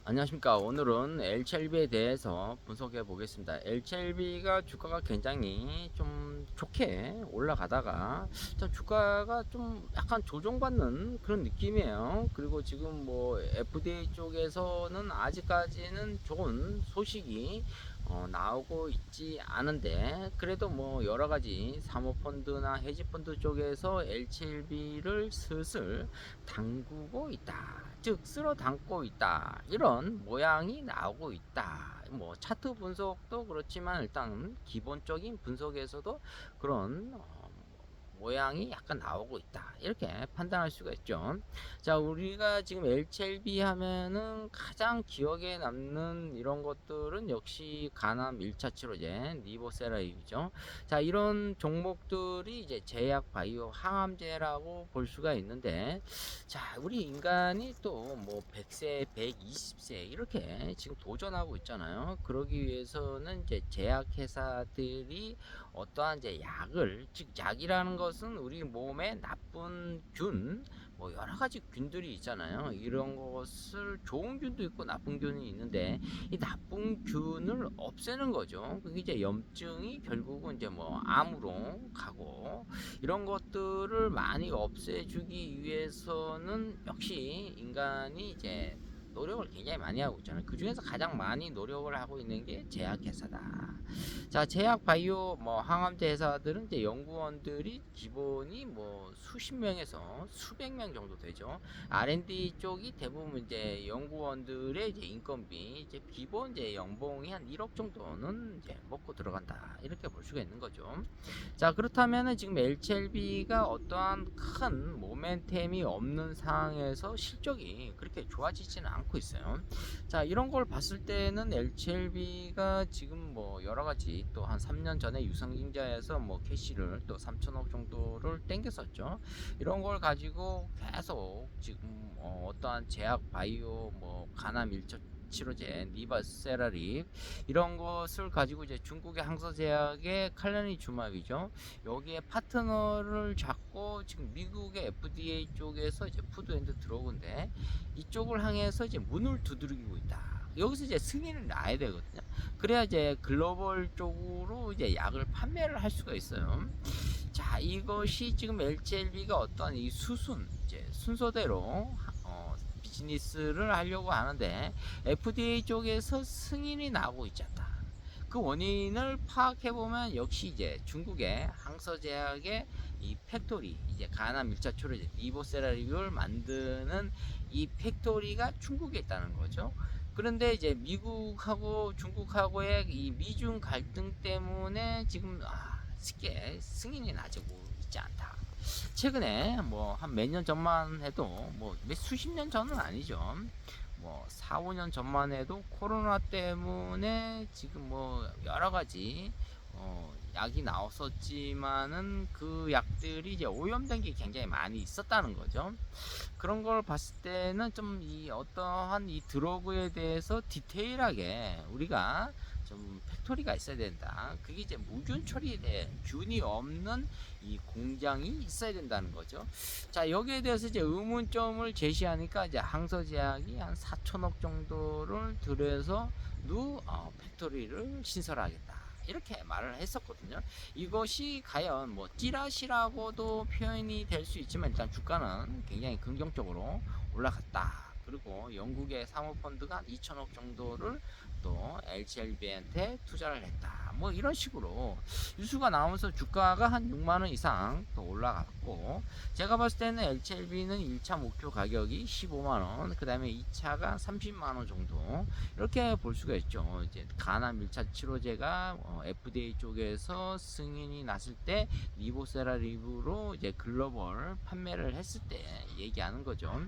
안녕하십니까. 오늘은 LCLB에 대해서 분석해 보겠습니다. LCLB가 주가가 굉장히 좀 좋게 올라가다가 주가가 좀 약간 조정받는 그런 느낌이에요. 그리고 지금 뭐 FDA 쪽에서는 아직까지는 좋은 소식이 나오고 있지 않은데, 그래도 뭐 여러 가지 사모펀드나 헤지펀드 쪽에서 LCLB를 슬슬 담그고 있다, 즉 쓸어 담고 있다, 이런 모양이 나오고 있다. 뭐 차트 분석도 그렇지만 일단 기본적인 분석에서도 그런 모양이 약간 나오고 있다, 이렇게 판단할 수가 있죠. 자, 우리가 지금 LCLB 하면은 가장 기억에 남는 이런 것들은 역시 간암 1차 치료제 리보세라이브죠. 자, 이런 종목들이 이제 제약 바이오 항암제라고 볼 수가 있는데, 자, 우리 인간이 또 뭐 100세, 120세 이렇게 지금 도전하고 있잖아요. 그러기 위해서는 이제 제약회사들이 어떠한 이제 약을, 즉 약이라는 것은 우리 몸에 나쁜 균, 뭐 여러 가지 균들이 있잖아요. 이런 것을, 좋은 균도 있고 나쁜 균이 있는데 이 나쁜 균을 없애는 거죠. 그게 이제 염증이 결국은 이제 뭐 암으로 가고, 이런 것들을 많이 없애주기 위해서는 역시 인간이 이제 노력을 굉장히 많이 하고 있잖아요. 그 중에서 가장 많이 노력을 하고 있는 게 제약회사다. 자, 제약 바이오 뭐 항암제 회사들은 이제 연구원들이 기본이 뭐 수십 명에서 수백 명 정도 되죠. R&D 쪽이 대부분 이제 연구원들의 이제 인건비, 이제 기본 이제 연봉이 한 1억 정도는 이제 먹고 들어간다, 이렇게 볼 수가 있는 거죠. 자, 그렇다면은 지금 LCLB가 어떠한 큰 모멘텀이 없는 상황에서 실적이 그렇게 좋아지지는 않고 있어요. 자, 이런 걸 봤을 때는 LCLB가 지금 뭐 여러 가지, 또 한 3년 전에 유성증자에서 뭐 캐시를 또 3천억 정도를 땡겼었죠. 이런 걸 가지고 계속 지금 어떠한 제약 바이오 뭐 간암 일처 치료제 니바세라립, 이런 것을 가지고 이제 중국의 항서제약의 칼라니 주마이죠. 여기에 파트너를 잡고 지금 미국의 FDA 쪽에서 이제 푸드앤드 드러그인데, 이쪽을 향해서 이제 문을 두드리고 있다. 여기서 이제 승인을 나야 되거든요. 그래야 이제 글로벌 쪽으로 이제 약을 판매를 할 수가 있어요. 자, 이것이 지금 LCLB가 어떤 이 이제 순서대로 비즈니스를 하려고 하는데 FDA 쪽에서 승인이 나오고 있지 않다. 그 원인을 파악해 보면 역시 이제 중국의 항서제약의 이 팩토리, 이제 가남 1차 초료제 리보세라립을 만드는 이 팩토리가 중국에 있다는 거죠. 그런데 이제 미국하고 중국하고의 이 미중 갈등 때문에 지금 쉽게 승인이 나지고 있지 않다. 최근에 뭐 한 몇 년 전만 해도, 뭐 몇 수십 년 전은 아니죠, 뭐 4, 5년 전만 해도 코로나 때문에 지금 뭐 여러 가지 약이 나왔었지만은 그 약들이 이제 오염된 게 굉장히 많이 있었다는 거죠. 그런 걸 봤을 때는 좀 이 어떠한 이 드러그에 대해서 디테일하게 우리가 좀 팩토리가 있어야 된다. 그게 이제 무균 처리에 대해 균이 없는 이 공장이 있어야 된다는 거죠. 자, 여기에 대해서 이제 의문점을 제시하니까 이제 항서제약이 한 4천억 정도를 들여서 팩토리를 신설하겠다, 이렇게 말을 했었거든요. 이것이 과연 뭐 찌라시라고도 표현이 될 수 있지만 일단 주가는 굉장히 긍정적으로 올라갔다. 그리고 영국의 사모펀드가 한 2천억 정도를 또 LCLB한테 투자를 했다, 뭐 이런 식으로 뉴스가 나오면서 주가가 한 6만원 이상 또 올라갔고, 제가 봤을 때는 LCLB는 1차 목표 가격이 15만원, 그 다음에 2차가 30만원 정도, 이렇게 볼 수가 있죠. 이제 간암 1차 치료제가 FDA 쪽에서 승인이 났을 때 리보세라립으로 이제 글로벌 판매를 했을 때 얘기하는 거죠.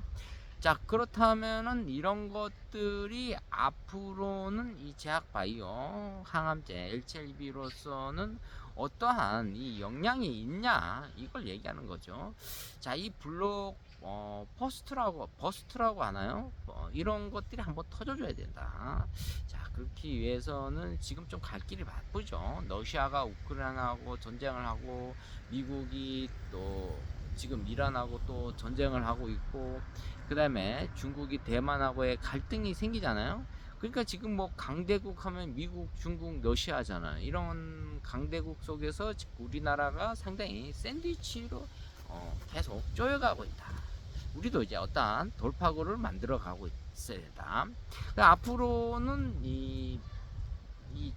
자, 그렇다면은 이런 것들이 앞으로는 이 제약 바이오 항암제 LCLB로서는 어떠한 이 영향이 있냐, 이걸 얘기하는 거죠. 자, 이 블록 버스트라고 하나요? 이런 것들이 한번 터져줘야 된다. 자, 그렇기 위해서는 지금 좀 갈 길이 바쁘죠. 러시아가 우크라이나하고 전쟁을 하고, 미국이 또 지금 이란하고 또 전쟁을 하고 있고, 그 다음에 중국이 대만하고의 갈등이 생기잖아요. 그러니까 지금 뭐 강대국 하면 미국, 중국, 러시아잖아요. 이런 강대국 속에서 우리나라가 상당히 샌드위치로 계속 쪼여가고 있다. 우리도 이제 어떠한 돌파구를 만들어 가고 있어야 된다. 그러니까 앞으로는 이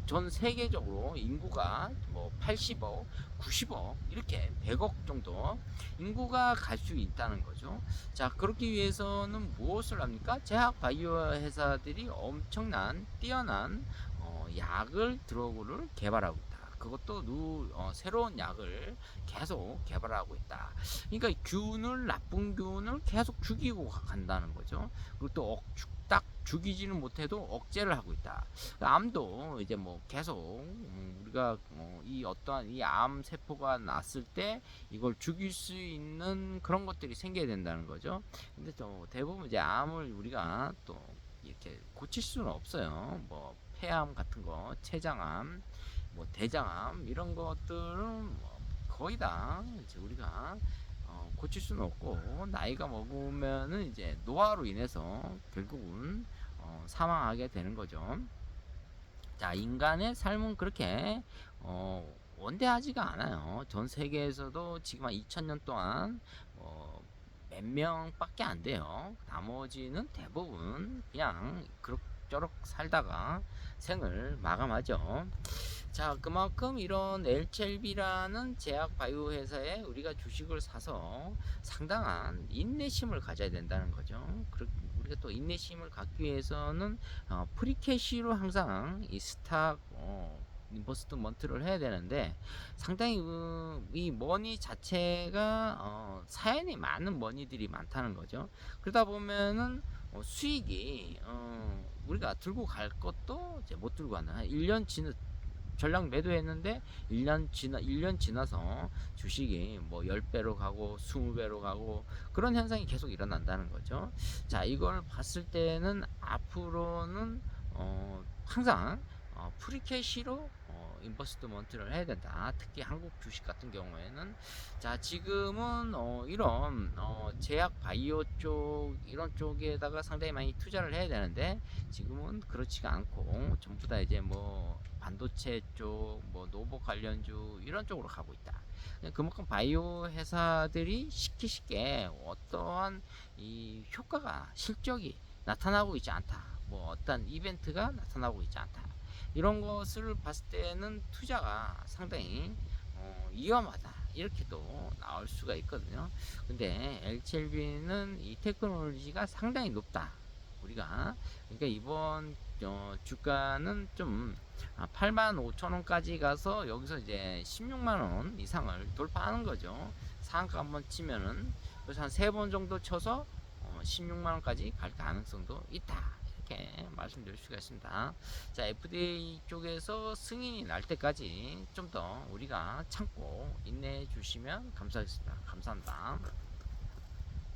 전 세계적으로 인구가 뭐 80억, 90억, 이렇게 100억 정도 인구가 갈 수 있다는 거죠. 자, 그렇기 위해서는 무엇을 합니까? 제약 바이오 회사들이 엄청난 뛰어난 약을 드러그를 개발하고 있다. 그것도 새로운 약을 계속 개발하고 있다. 그러니까 나쁜 균을 계속 죽이고 간다는 거죠. 그리고 또 딱 죽이지는 못해도 억제를 하고 있다. 암도 이제 뭐 계속 우리가 이 어떠한 이 암 세포가 났을 때 이걸 죽일 수 있는 그런 것들이 생겨야 된다는 거죠. 근데 또 대부분 이제 암을 우리가 또 이렇게 고칠 수는 없어요. 뭐 폐암 같은 거, 췌장암, 뭐 대장암 이런 것들은 뭐 거의 다 이제 우리가 고칠 수는 없고, 나이가 먹으면은 이제 노화로 인해서 결국은 사망하게 되는 거죠. 자, 인간의 삶은 그렇게 원대하지가 않아요. 전 세계에서도 지금 한 2000년 동안 몇 명밖에 안 돼요. 나머지는 대부분 그냥 그럭저럭 살다가 생을 마감하죠. 자, 그만큼 이런 HLB라는 제약 바이오 회사에 우리가 주식을 사서 상당한 인내심을 가져야 된다는 거죠. 우리가 또 인내심을 갖기 위해서는 프리캐시로 항상 이 스탁 인버스트먼트를 해야 되는데, 상당히 이 머니 자체가 사연이 많은 머니들이 많다는 거죠. 그러다 보면은 수익이 우리가 들고 갈 것도 이제 못 들고 가는, 한 1년 전량 매도했는데 1년 지나서 주식이 뭐 10배로 가고 20배로 가고 그런 현상이 계속 일어난다는 거죠. 자, 이걸 봤을 때는 앞으로는 항상 프리캐시로 인버스트먼트를 해야 된다. 특히 한국 주식 같은 경우에는. 자, 지금은 이런 제약 바이오 쪽 이런 쪽에다가 상당히 많이 투자를 해야 되는데, 지금은 그렇지가 않고 전부 다 이제 뭐 반도체 쪽, 뭐 노보 관련주 이런 쪽으로 가고 있다. 그만큼 바이오 회사들이 쉽게 어떠한 이 효과가, 실적이 나타나고 있지 않다. 뭐 어떤 이벤트가 나타나고 있지 않다. 이런 것을 봤을 때는 투자가 상당히 위험하다, 이렇게도 나올 수가 있거든요. 근데 HLB는 이 테크놀로지가 상당히 높다. 우리가 그러니까 이번 주가는 좀 85,000원까지 가서 여기서 이제 16만원 이상을 돌파하는 거죠. 상한가 한번 치면은, 그래서 한 3번 정도 쳐서 16만원까지 갈 가능성도 있다, 이렇게 말씀드릴 수가 있습니다. 자, FDA 쪽에서 승인이 날 때까지 좀 더 우리가 참고 인내해 주시면 감사하겠습니다. 감사합니다.